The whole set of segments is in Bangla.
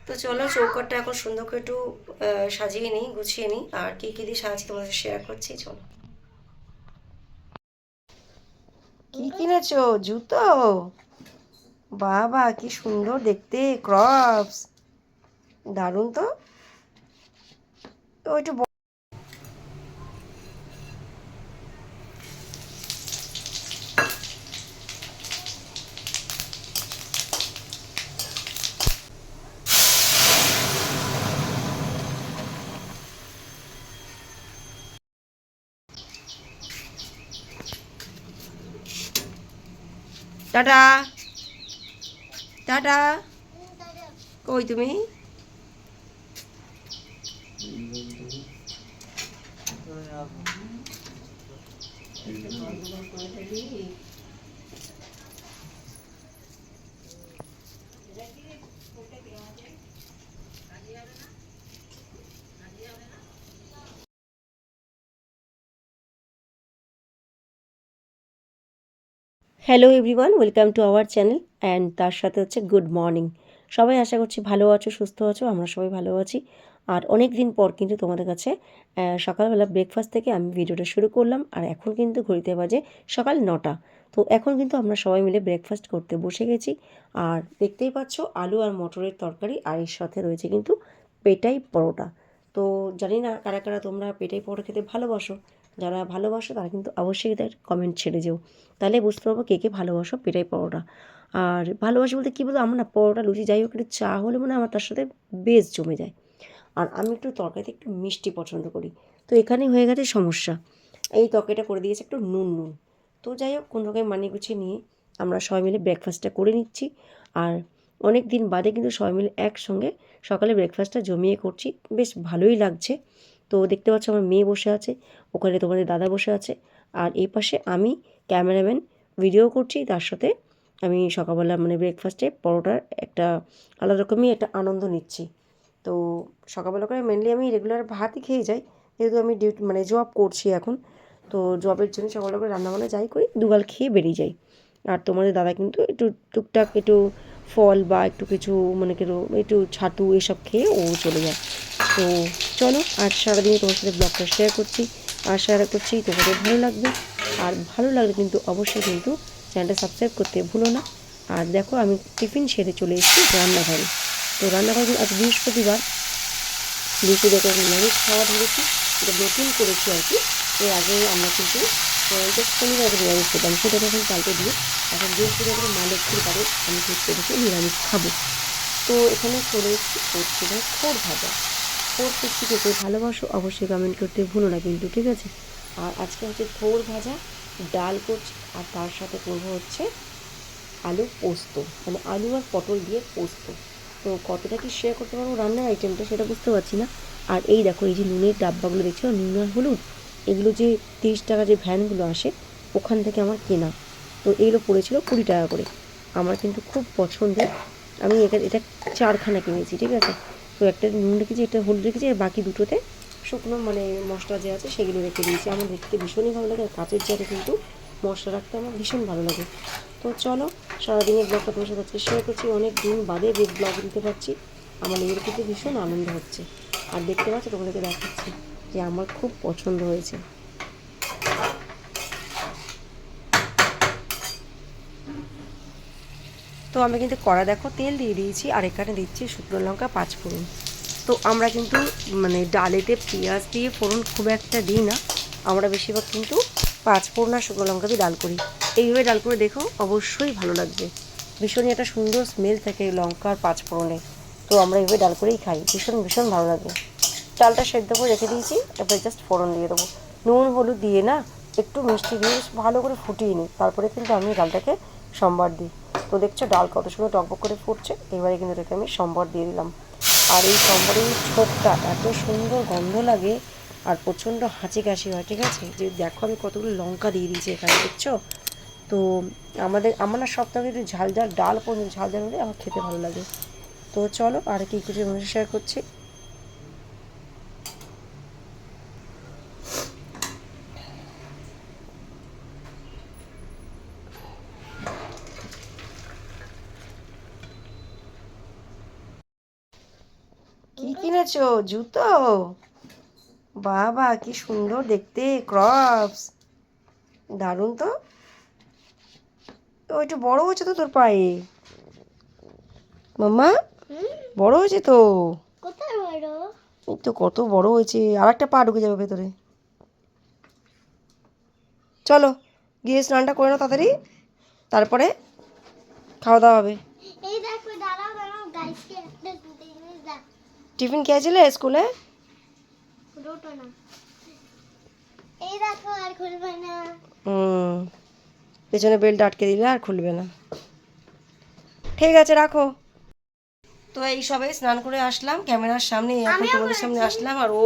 তো চলো চৌকাটটা এখন সুন্দর করে একটু সাজিয়ে নিই, গুছিয়ে নিই। আর কী কী দিয়ে সাজাচ্ছি তোমাদের শেয়ার করছি, চলো। কি কিনেছো? জুতো? বাবা কি সুন্দর দেখতে, ক্রপস, দারুণ তো। তো একটু টাটা, টাটা। কই তুমি? Hello everyone, welcome to our channel and তার সাথে হচ্ছে গুড মর্নিং। সবাই আশা করছি ভালো আছো, সুস্থ আছো। আমরা সবাই ভালো আছি। আর অনেক দিন পর কিন্তু তোমাদের কাছে সকালবেলা ব্রেকফাস্ট থেকে আমি ভিডিওটা শুরু করলাম। আর এখন কিন্তু ঘড়িতে বাজে সকাল 9টা। তো এখন কিন্তু আমরা সবাই মিলে ব্রেকফাস্ট করতে বসে গেছি। আর দেখতেই পাচ্ছ আলু আর মটরের তরকারি, আর এর সাথে রয়েছে কিন্তু পেটাই পরোটা। তো জানি না কারা কারা তোমরা পেটাই পরোটা খেতে ভালোবাসো। যারা ভালোবাসো তারা কিন্তু অবশ্যই তার কমেন্ট ছেড়ে যেও, তাহলে বুঝতে পারবো কে কে ভালোবাসো পেটাই পরোটা। আর ভালোবাসি বলতে কী বলতো, আমার না পরোটা লুচি যাই হোক একটু চা হলে মনে হয় আমার তার সাথে বেশ জমে যায়। আর আমি একটু তরকারিতে একটু মিষ্টি পছন্দ করি। তো এখানেই হয়ে গেছে সমস্যা, এই তরকারিটা করে দিয়েছে একটু নুন নুন। তো যাই হোক কোনো রকম মানিয়ে গুছিয়ে নিয়ে আমরা সবাই মিলে ব্রেকফাস্টটা করে নিচ্ছি। আর অনেক দিন বাদে কিন্তু সবাই মিলে একসঙ্গে সকালে ব্রেকফাস্টটা জমিয়ে করছি, বেশ ভালোই লাগছে। তো দেখতে পাচ্ছ আমার মেয়ে বসে আছে, ওখানে তোমাদের দাদা বসে আছে, আর এই পাশে আমি ক্যামেরাম্যান ভিডিও করছি, তার সাথে আমি সকালবেলা মানে ব্রেকফাস্টে পরোটার একটা আলাদা রকমই একটা আনন্দ নিচ্ছি। তো সকালবেলা করে মেনলি আমি রেগুলার ভাতই খেয়ে যাই, যেহেতু আমি ডিউটি মানে জব করছি এখন। তো জবের জন্য সকালবেলা করে রান্নাবান্না যাই করি, দুগাল খেয়ে বেরিয়ে যাই। আর তোমাদের দাদা কিন্তু একটু টুকটাক একটু ফল বা একটু কিছু মানে একটু ছাতু এসব খেয়ে ও চলে যায়। তো চলো আজ সারাদিনে তোমার সাথে ব্লগটা শেয়ার করছি। আশা করছি তোমাদের ভালো লাগবে। আর ভালো লাগলে কিন্তু অবশ্যই কিন্তু চ্যানেলটা সাবস্ক্রাইব করতে ভুলো না। আর দেখো আমি টিফিন সেরে চলে এসেছি রান্নাঘরে। তো রান্নাঘরে আজ বৃহস্পতিবার, বৃহস্পতিবার নিরামিষ খাওয়া ধরেছি, এটা নতুন করেছি আর কি। এর আগে আমরা কিন্তু জাস্ট শনিবার নিরামিষ খেতাম, সেটাকে এখন পাল্টে দিয়ে এখন বৃহস্পতিবার মা লক্ষ্মীর বারে আমি ঠিক করেছি নিরামিষ খাবো। তো এখানে চলে এসেছি, করছি না খোর ভাজা। খোর করছি কে কে ভালোবাসো অবশ্যই কমেন্ট করতে ভুলো না কিন্তু, ঠিক আছে। আর আজকে হচ্ছে খোর ভাজা, ডাল করছি, আর তার সাথে করবো হচ্ছে আলু পোস্ত, মানে আলু আর পটল দিয়ে পোস্ত। তো কতটা কি শেয়ার করতে পারবো রান্নার আইটেমটা সেটা বুঝতে পারছি না। আর এই দেখো এই যে নুনের ডাব্বাগুলো দেখছো, নুন আর হলুদ, এগুলো যে 30 টাকা যে ভ্যানগুলো আসে ওখান থেকে আমার কেনা। তো এইগুলো পড়েছিল 20 টাকা করে। আমার কিন্তু খুব পছন্দের। আমি এটা 4খানা কিনেছি, ঠিক আছে। তো একটা নুন রেখেছি, একটা হলুদ রেখেছি, আর বাকি দুটোতে শুকনো মানে মশলা যে আছে সেগুলো রেখে দিয়েছি। আমার দেখতে ভীষণই ভালো লাগে, আর কাঁচের জারে কিন্তু মশলা রাখতে আমার ভীষণ ভালো লাগে। তো চলো সারাদিনের ব্লগটা তোমার সাথে আজকে শেয়ার করছি, অনেক দিন বাদে ব্লগ দিতে পারছি। আমার নিজের কিন্তু ভীষণ আনন্দ হচ্ছে। আর দেখতে পাচ্ছ তোমাদেরকে দেখাচ্ছি যে আমার খুব পছন্দ হয়েছে। তো আমি কিন্তু কড়া দেখো তেল দিয়ে দিয়েছি, আর এখানে দিচ্ছি শুকনো লঙ্কা 5 ফোড়ন। তো আমরা কিন্তু মানে ডালেতে পেঁয়াজ দিয়ে ফোড়ন খুব একটা দিই না, আমরা বেশিরভাগ কিন্তু 5 ফোড়ন আর শুকনো লঙ্কা দিয়ে ডাল করি। এইভাবে ডাল করে দেখো অবশ্যই ভালো লাগবে, ভীষণই একটা সুন্দর স্মেল থাকে লঙ্কা আর 5 ফোড়নে। তো আমরা এইভাবে ডাল করেই খাই, ভীষণ ভীষণ ভালো লাগে। ডালটা সেদ্ধ করে রেখে দিয়েছি, এবার জাস্ট ফোড়ন দিয়ে দেবো। নুন হলুদ দিয়ে না, একটু মিষ্টি দিয়ে বেশ ভালো করে ফুটিয়ে নিই, তারপরে কিন্তু আমি ডালটাকে সম্বার দিই। তো দেখছো ডাল কত সুন্দর টকবক করে ফুটছে, এবারে কিন্তু এটাকে আমি সম্বার দিয়ে দিলাম। আর এই সম্বরের ছোপটা এত সুন্দর গন্ধ লাগে, আর প্রচণ্ড হাঁচি কাশি হয়, ঠিক আছে। যে দেখো আমি কতগুলো লঙ্কা দিয়ে দিয়েছি এখানে, দেখছো। তো আমার না সপ্তাহে একটু ঝাল ঝাল ডাল পর্যন্ত ঝাল ঝাল হলে আমার খেতে ভালো লাগে। তো চলো আর কি কিছু শেয়ার করছি। কি কিনেছো? জুতো? বাবা কি সুন্দর দেখতে, ক্রপস, দারুণ তো। একটু বড় হয়েছে তো তোর পায়ে মাম্মা, বড় হয়েছে তো। কোথায় বড়? এই তো কত বড় হয়েছে, আর একটা পা ঢুকে যাবে ভেতরে। চলো গিয়ে স্নানটা করে নাও তাড়াতাড়ি, তারপরে খাওয়া দাওয়া হবে। এই দেখো, দাঁড়াও দাঁড়াও, গাইসকে একটা জিনিস দেখ। টিফিন খেয়েছিলে স্কুলে? পুরোটা না। এই দেখো, আর খুলবে না। হুম, পেছনে বেল্ট আটকে দিলে আর খুলবে না। ঠিক আছে রাখো। তো এই সবে স্নান করে আসলাম ক্যামেরার সামনে, এখন তোমাদের সামনে আসলাম, আর ও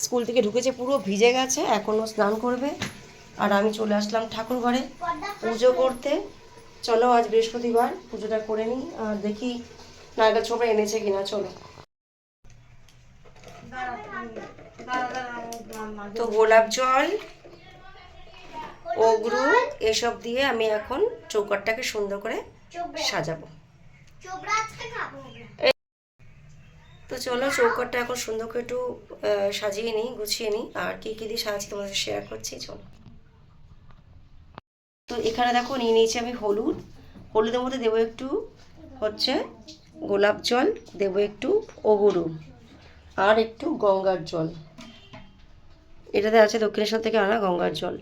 স্কুল থেকে ঢুকেছে পুরো ভিজে গেছে, এখন ও স্নান করবে, আর আমি চলে আসলাম ঠাকুর ঘরে পুজো করতে। চলো আজ বৃহস্পতিবার, পুজোটা করে নিই, আর দেখি নারকেল ছোবড়া এনেছে কিনা। চলো। তো গোলাপ জল, অগরু এসব দিয়ে আমি এখন চৌকাটটাকে সুন্দর করে সাজাবো। তো চলো চৌকাটটা এখন সুন্দর করে একটু সাজিয়ে নিই, গুছিয়ে নিই, আর কী কী দিয়ে সাজাচ্ছি তোমাদের শেয়ার করছি। চলো। তো এখানে দেখো নিয়ে নিয়েছি আমি হলুদ, হলুদের মধ্যে দেবো একটু হচ্ছে গোলাপ জল, দেবো একটু অগরু, আর একটু গঙ্গার জল। এটাতে আছে দক্ষিণেশ্বর থেকে আনা গঙ্গার জল।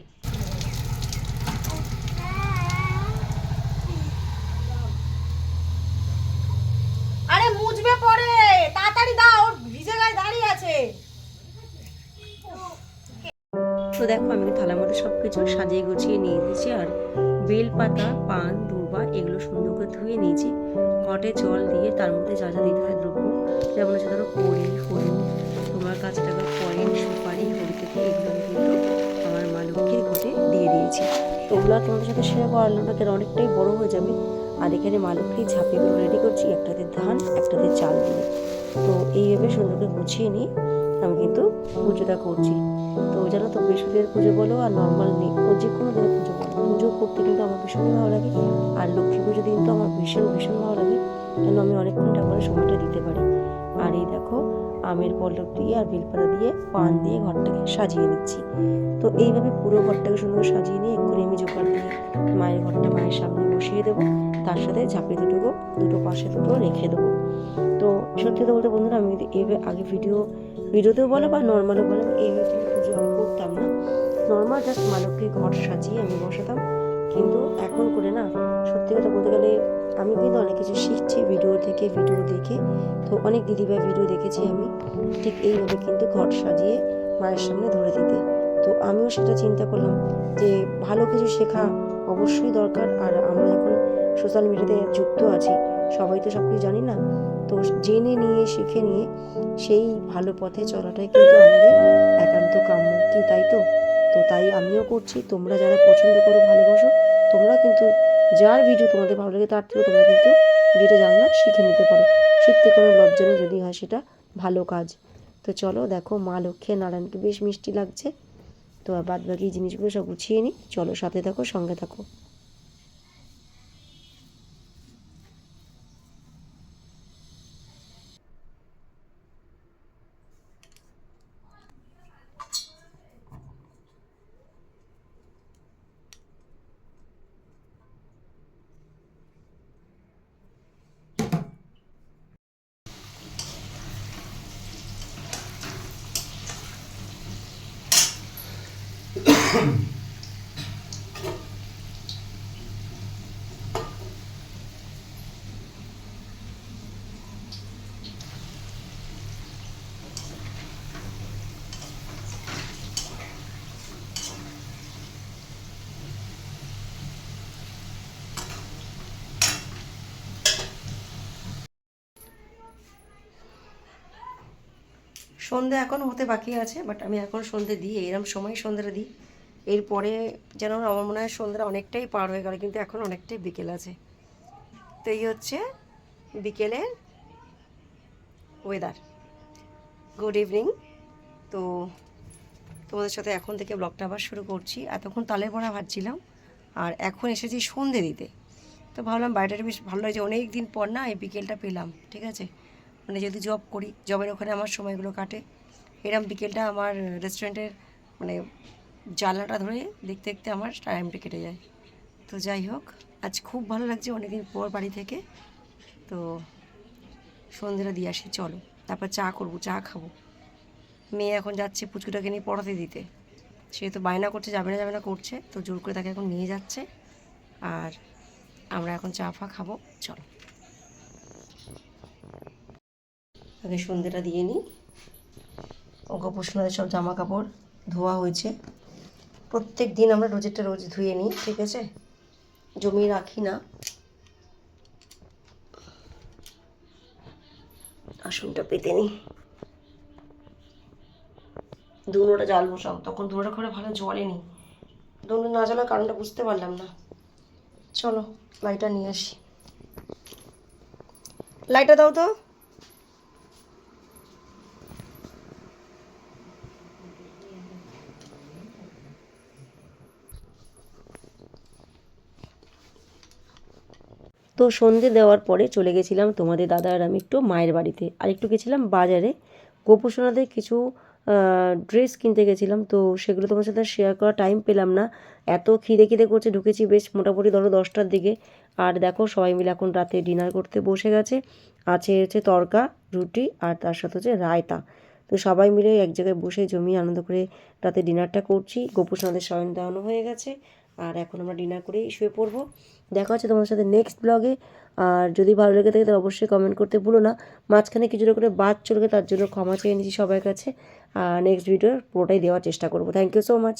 আরে মুছবে পরে, তাড়াতাড়ি দাও, ওর ভিজে গায়ে দাঁড়িয়ে আছে। তো দেখো আমি থালার মধ্যে সব কিছু সাজিয়ে গুছিয়ে নিয়ে দিয়েছি, আর বেল পাতা, পান, দূর্বা এগুলো সুন্দর করে ধুয়ে নিয়েছি। ঘটে জল দিয়ে তার মধ্যে যা যা দিতে হয় দ্রব্য, যেমন হচ্ছে ধরো কড়ি, হলুদ, তোমার কাছে টাকা কয়েন, সুপারি, হরিকেতে, এগুলো আমি কিন্তু আমার মা লক্ষ্মীর ঘটে দিয়ে দিয়েছি। তো ওগুলো তোমাদের সাথে শেয়ার করালো না, কেন অনেকটাই বড় হয়ে যাবে। আর এখানে মা লক্ষ্মীর ঝাঁপিগুলো রেডি করছি, একটাতে ধান একটাতে চাল দিয়ে। তো এইভাবে সুন্দর করে গুছিয়ে নিয়ে আমি কিন্তু পুজোটা করছি। তো জানো তো বৃহস্পতিবার পুজো বলো আর নর্মাল যে কোনো দিনে পুজো বলো, পুজো করতে কিন্তু আমার ভীষণই ভালো লাগে। আর লক্ষ্মী পুজো দিন তো আমার ভীষণ ভীষণ ভালো লাগে, কেন আমি অনেকক্ষণ ঠাকুরের সময়টা দিতে পারি। আর এই দেখো আমের পল্লব দিয়ে আর বেলপাতা দিয়ে পান দিয়ে ঘরটাকে সাজিয়ে নিচ্ছি। তো এইভাবে পুরো ঘরটাকে সুন্দর সাজিয়ে নিয়ে এক্ষুনি আমি জোগাড় দিয়ে মায়ের ঘরটা মায়ের সামনে বসিয়ে দেবো, তার সাথে ঝাঁপি দুটো পাশে দুটো রেখে দেবো। তো সত্যি কথা বলতে বন্ধুরা, আমি এইভাবে আগে ভিডিওতেও বলো বা নর্মালও বলো, এইভাবে পুজো আমি করতাম না। নর্মাল জাস্ট মা লক্ষ্মীর ঘর সাজিয়ে আমি বসাতাম, কিন্তু এখন করে না, সত্যি কথা বলতে গেলে আমি কিন্তু অনেক কিছু শিখছি ভিডিও দেখে। তো অনেক দিদিভাই ভিডিও দেখেছি আমি ঠিক এইভাবে কিন্তু ঘর সাজিয়ে মায়ের সামনে ধরে দিতে। তো আমিও সেটা চিন্তা করলাম যে ভালো কিছু শেখা অবশ্যই দরকার। আর আমরা যখন সোশ্যাল মিডিয়াতে যুক্ত আছি, সবাই তো সব কিছু জানি না, তো জেনে নিয়ে শিখে নিয়ে সেই ভালো পথে চলাটাই কিন্তু আমাদের একান্ত কাম্য, কি তাই তো? তো তাই আমিও করছি, তোমরা যারা পছন্দ করো ভালোবাসো, তোমরা কিন্তু যার ভিডিও তোমাদের ভালো লাগে তার থেকে তোমরা কিন্তু যেটা জানো না শিখে নিতে পারো, শিখতে কোনো লজ্জা নেই যদি হয় সেটা ভালো কাজ। তো চলো দেখো মা লক্ষ্মী নারায়ণকে বেশ মিষ্টি লাগছে। তো বাদ বাকি জিনিসগুলো সব গুছিয়ে নিই, চলো সাথে থাকো, সঙ্গে থাকো। সন্ধে এখন হতে বাকি আছে, বাট আমি এখন সন্ধে দিই, এরম সময় সন্ধ্যাটা দিই। এরপরে যেন আমার মনে হয় সন্ধ্যাটা অনেকটাই পার হয়ে গেল, কিন্তু এখন অনেকটাই বিকেল আছে। তো এই হচ্ছে বিকেলের ওয়েদার। Good evening. তো তোমাদের সাথে এখন থেকে ব্লগটা আবার শুরু করছি। এতক্ষণ তালের বড়া ভাজছিলাম, আর এখন এসেছি সন্ধে দিতে। তো ভাবলাম বাড়িটা বেশ ভালো লাগছে, অনেক দিন পর না এই বিকেলটা পেলাম, ঠিক আছে। মানে যদি জব করি, জবের ওখানে আমার সময়গুলো কাটে। এরম বিকেলটা আমার রেস্টুরেন্টের মানে জানলাটা ধরে দেখতে দেখতে আমার টাইমটা কেটে যায়। তো যাই হোক, আজ খুব ভালো লাগছে অনেকদিন পর বাড়ি থেকে। তো সন্ধ্যেটা দিয়ে আসি, চলো। তারপর চা করবো, চা খাবো। মেয়ে এখন যাচ্ছে পুচকুটাকে নিয়ে পড়াতে দিতে। সে তো বায়না করছে, যাবে না করছে, তো জোর করে তাকে এখন নিয়ে যাচ্ছে। আর আমরা এখন চা ফা খাবো, চলো। আগে সন্ধ্যেটা দিয়ে নিই। গোপুসোনাদের সব জামা কাপড় ধোয়া হয়েছে। প্রত্যেক দিন আমরা রোজেরটা রোজ ধুয়ে নিই, ঠিক আছে, জমিয়ে রাখি না। আসনটা পেতে নিই, ধুনোটা জ্বালবো সব। তখন ধুনোটা করে ভালো জ্বলেনি, ধুনো না জ্বালার কারণটা বুঝতে পারলাম না। চলো লাইটটা নিয়ে আসি, লাইটটা দাও তো। তো সন্ধে দেওয়ার পরে চলে গেছিলাম তোমাদের দাদা আর আমি একটু মায়ের বাড়িতে, আর একটু গেছিলাম বাজারে। গোপুসোনাদের কিছু ড্রেস কিনতে গেছিলাম, তো সেগুলো তোমার সাথে শেয়ার করার টাইম পেলাম না। এত খিদে করছে, ঢুকেছি বেশ মোটামুটি ধরো 10টার দিকে। আর দেখো সবাই মিলে এখন রাতে ডিনার করতে বসে গেছে। হচ্ছে তড়কা, রুটি, আর তার সাথে হচ্ছে রায়তা। তো সবাই মিলে এক জায়গায় বসে জমিয়ে আনন্দ করে রাতে ডিনারটা করছি। গোপুসোনাদের শয়ন দেওয়ানো হয়ে গেছে, আর এখন আমরা ডিনার করেই শুয়ে পড়বো। দেখা হচ্ছে তোমার সাথে নেক্সট ব্লগে। আর যদি ভালো লেগে থাকে তাহলে অবশ্যই কমেন্ট করতে ভুলো না। মাঝখানে কিছুটা করে বাদ চলে গেলে তার জন্য ক্ষমা চেয়ে নিচ্ছি সবার কাছে। আর নেক্সট ভিডিওর পুরোটাই দেওয়ার চেষ্টা করবো। Thank you so much.